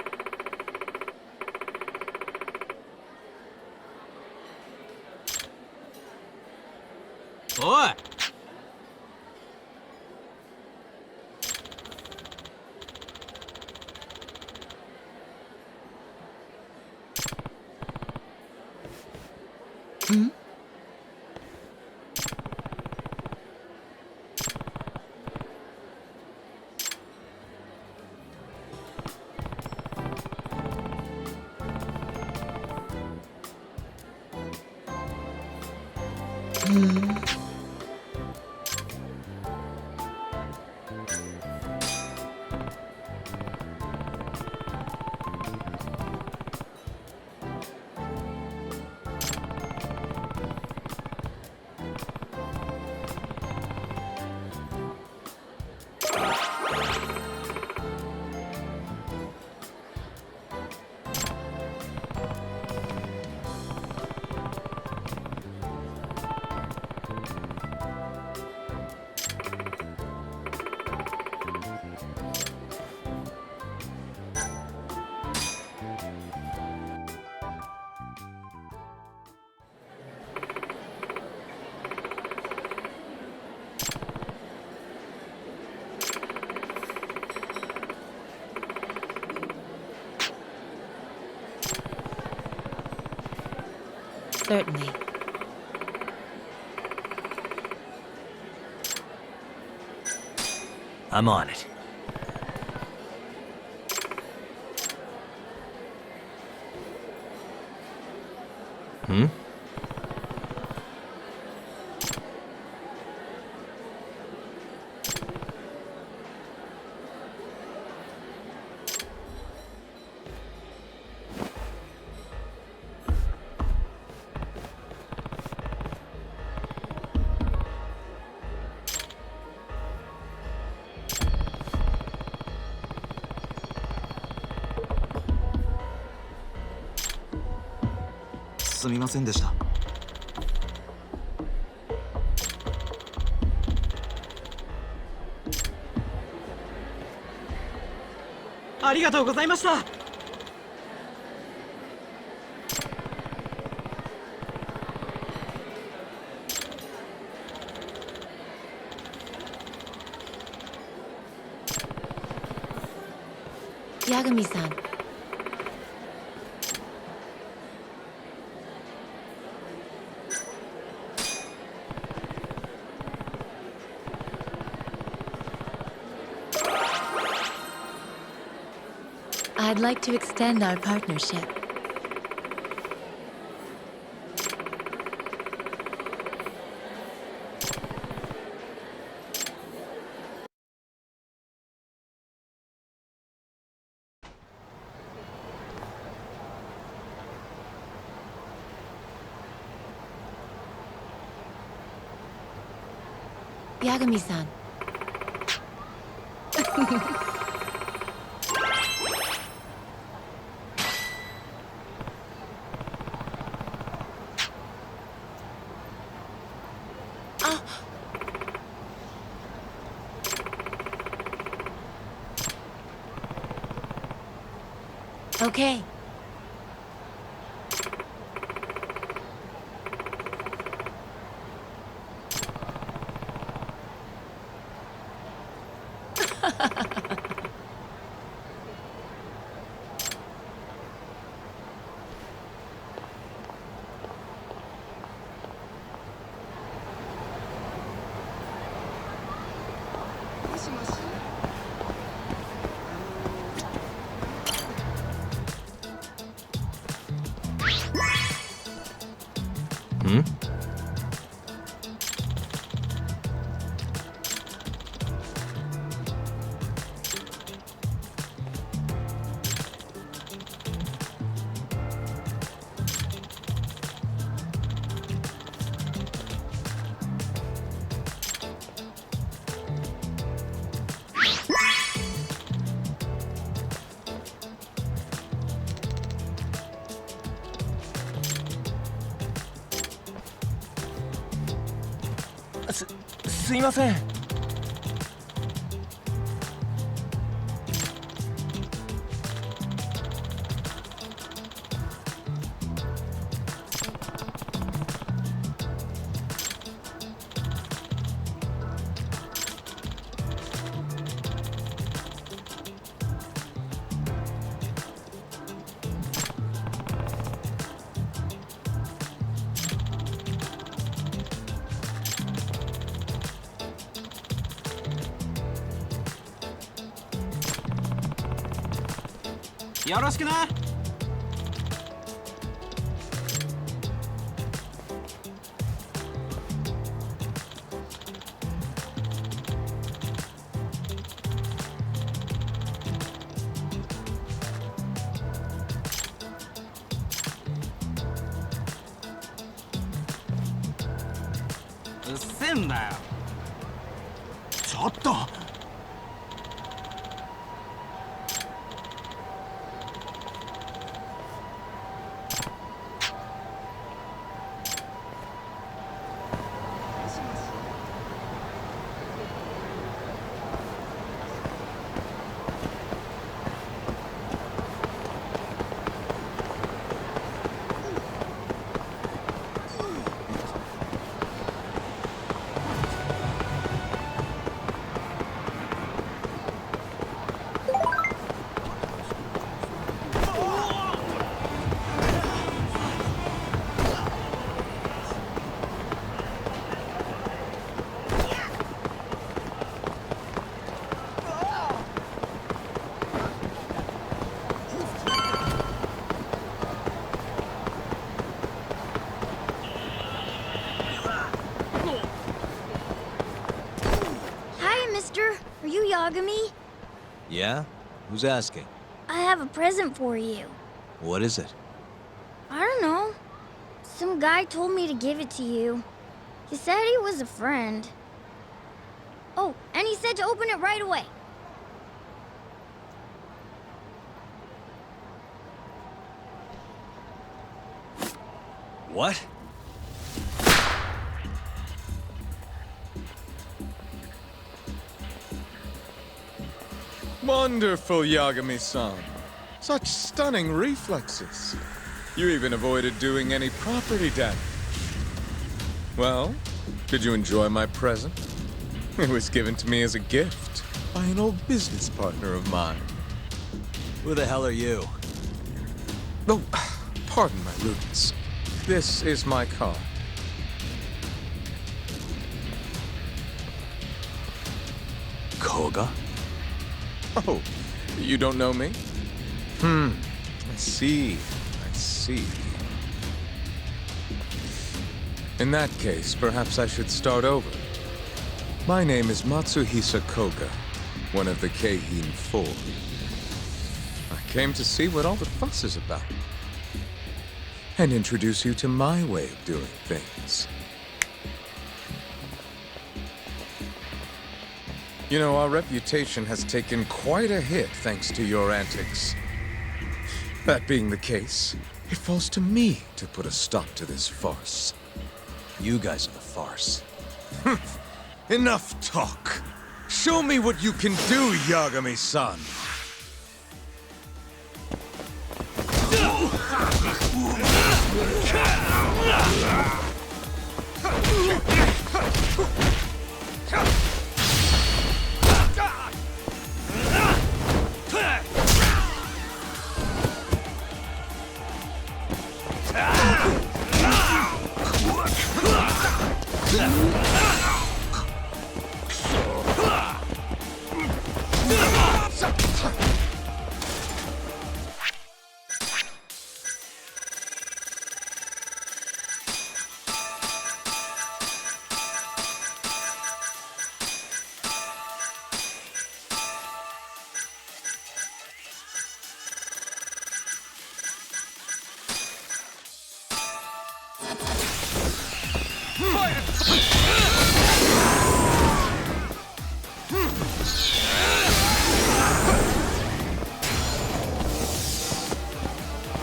Oi! Hmm? Certainly. I'm on it. Hmm?すみませんでした。ありがとうございました。Yagami-san. I'd like to extend our partnership. Yagami-san. Okay. Hmm?すいません。よろしくな。うっせんだよ。ちょっと。Are you Yagami? Yeah? Who's asking? I have a present for you. What is it? I don't know. Some guy told me to give it to you. He said he was a friend. Oh, and he said to open it right away. What? Wonderful, Yagami-san. Such stunning reflexes. You even avoided doing any property damage. Well, did you enjoy my present? It was given to me as a gift by an old business partner of mine. Who the hell are you? Oh, pardon my rudeness. This is my card. Koga? Oh, you don't know me? I see. In that case, perhaps I should start over. My name is Matsuhisa Koga, one of the Keihin Four. I came to see what all the fuss is about, and introduce you to my way of doing things. You know, our reputation has taken quite a hit thanks to your antics. That being the case, it falls to me to put a stop to this farce. You guys are the farce. Enough talk. Show me what you can do, Yagami-san.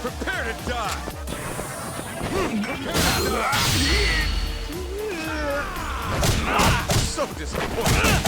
Prepare to die! So disappointing!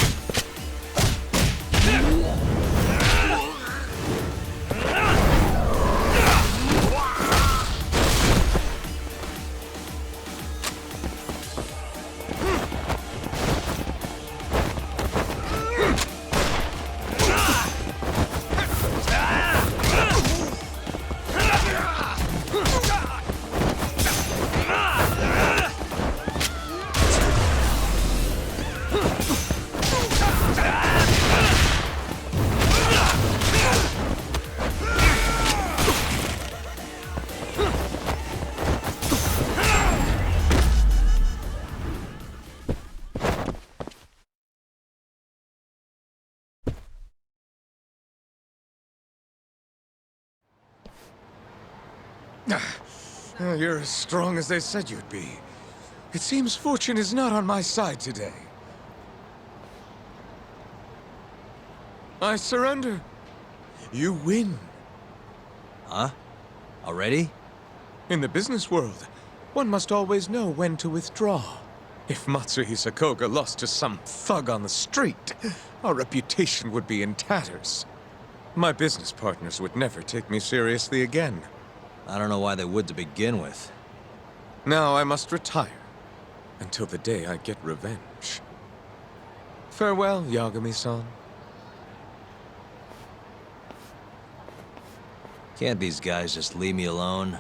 You're as strong as they said you'd be. It seems fortune is not on my side today. I surrender. You win. Huh? Already? In the business world, one must always know when to withdraw. If Matsuhi Sakoga lost to some thug on the street, our reputation would be in tatters. My business partners would never take me seriously again. I don't know why they would to begin with. Now I must retire, until the day I get revenge. Farewell, Yagami-san. Can't these guys just leave me alone?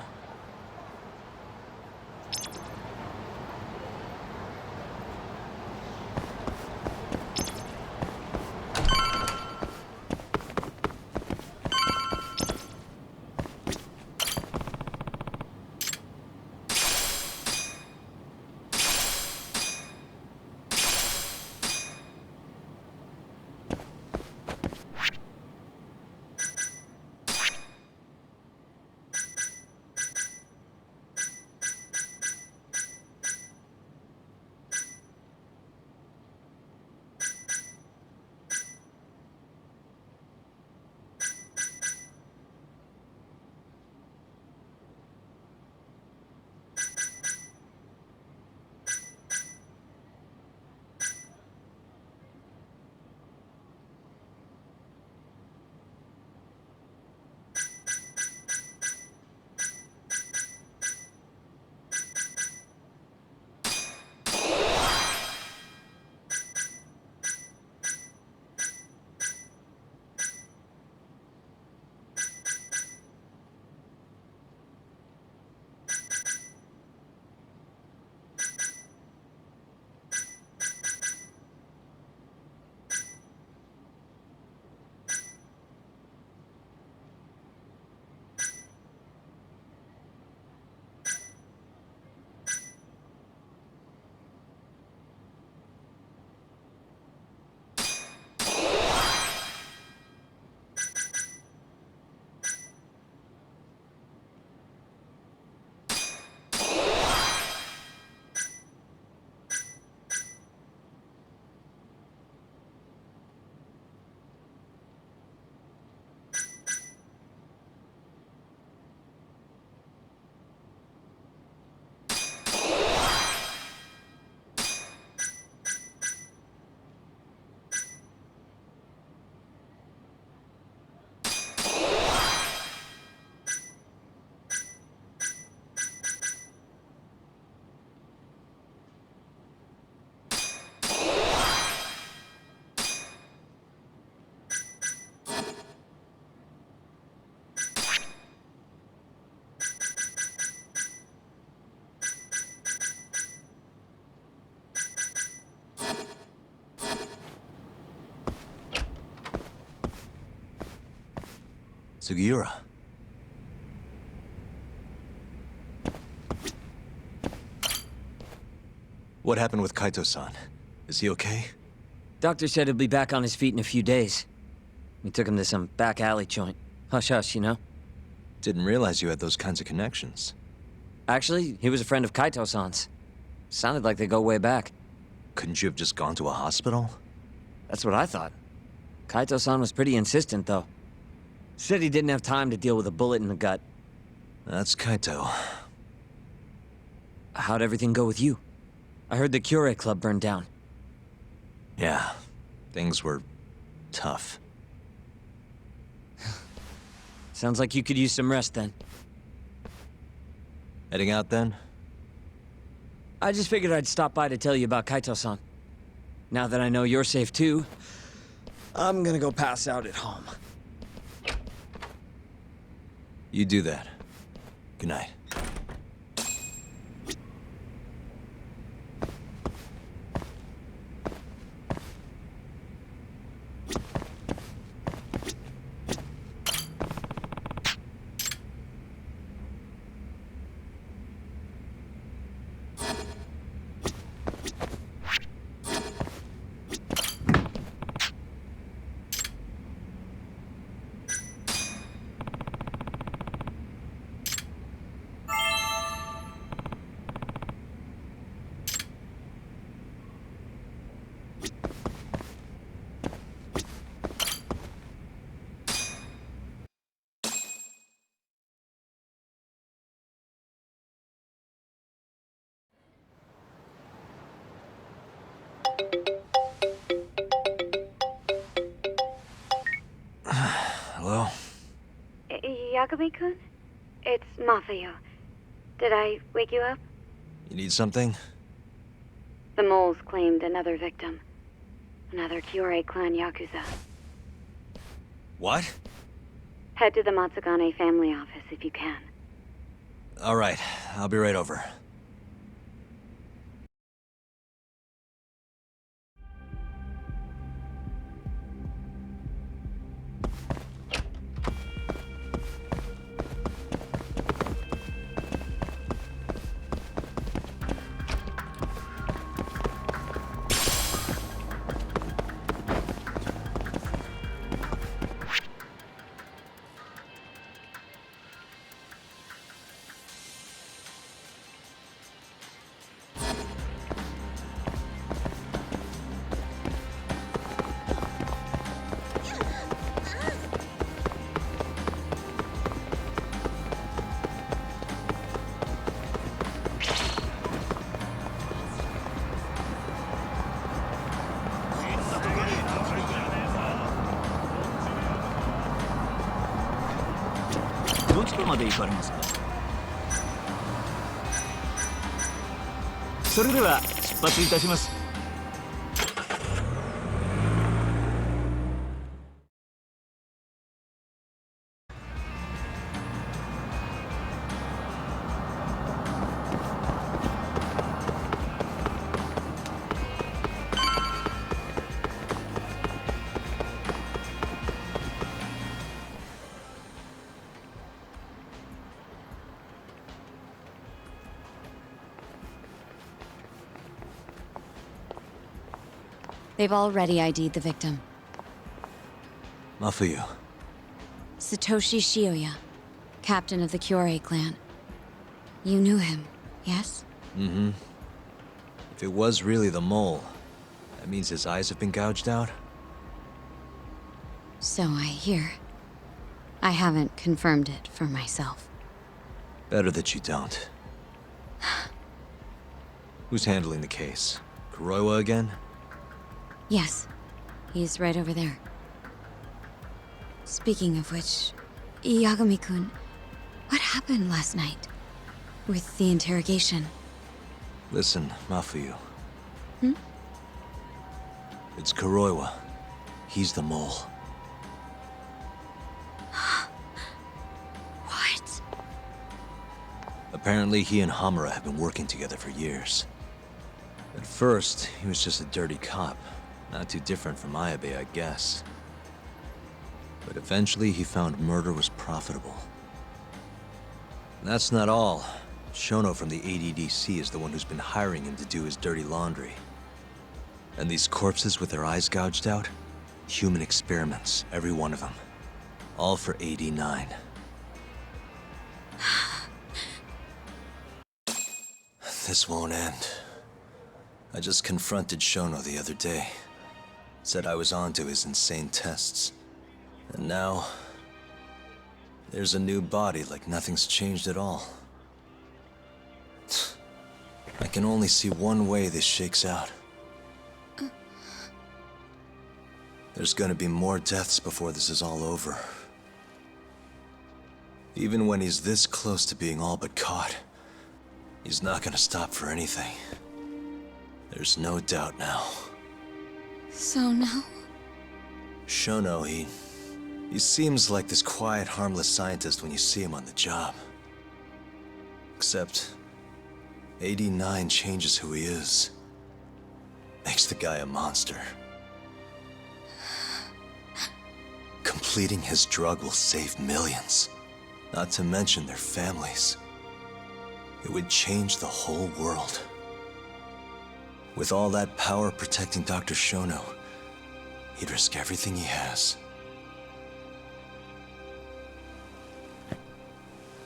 Sugiura. What happened with Kaito-san? Is he okay? Doctor said he'll be back on his feet in a few days. We took him to some back alley joint. Hush-hush, you know? Didn't realize you had those kinds of connections. Actually, he was a friend of Kaito-san's. Sounded like they go way back. Couldn't you have just gone to a hospital? That's what I thought. Kaito-san was pretty insistent, though. Said he didn't have time to deal with a bullet in the gut. That's Kaito. How'd everything go with you? I heard the Kyorei Club burned down. Yeah, things were tough. Sounds like you could use some rest then. Heading out then? I just figured I'd stop by to tell you about Kaito-san. Now that I know you're safe too, I'm gonna go pass out at home. You do that. Good night. Hello? Yagami-kun? It's Mafuyu. Did I wake you up? You need something? The moles claimed another victim. Another Kyorei clan Yakuza. What? Head to the Matsugane family office if you can. All right, I'll be right over. They've already ID'd the victim. Mafuyu. Satoshi Shioya, captain of the Kyorei clan. You knew him, yes? Mm-hmm. If it was really the mole, that means his eyes have been gouged out? So I hear. I haven't confirmed it for myself. Better that you don't. Who's handling the case? Kuroiwa again? Yes. He's right over there. Speaking of which, Yagami-kun, what happened last night? With the interrogation? Listen, Mafuyu. Hmm? It's Kuroiwa. He's the mole. What? Apparently he and Hamura have been working together for years. At first, he was just a dirty cop. Not too different from Ayabe, I guess. But eventually he found murder was profitable. And that's not all. Shono from the ADDC is the one who's been hiring him to do his dirty laundry. And these corpses with their eyes gouged out? Human experiments, every one of them. All for 89. this won't end. I just confronted Shono the other day. Said I was onto his insane tests. And now... there's a new body like nothing's changed at all. I can only see one way this shakes out. There's gonna be more deaths before this is all over. Even when he's this close to being all but caught, he's not gonna stop for anything. There's no doubt now. So now? Shono, he seems like this quiet, harmless scientist when you see him on the job. Except, 89 changes who he is. Makes the guy a monster. Completing his drug will save millions, not to mention their families. It would change the whole world. With all that power protecting Dr. Shono, he'd risk everything he has.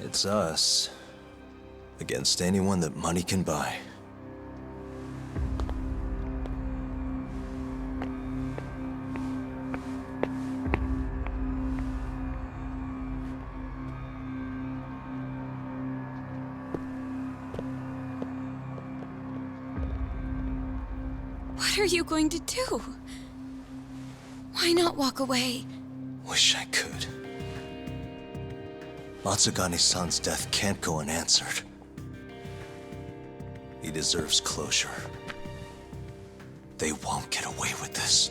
It's us against anyone that money can buy. What are you going to do? Why not walk away? Wish I could. Matsugane-san's death can't go unanswered. He deserves closure. They won't get away with this.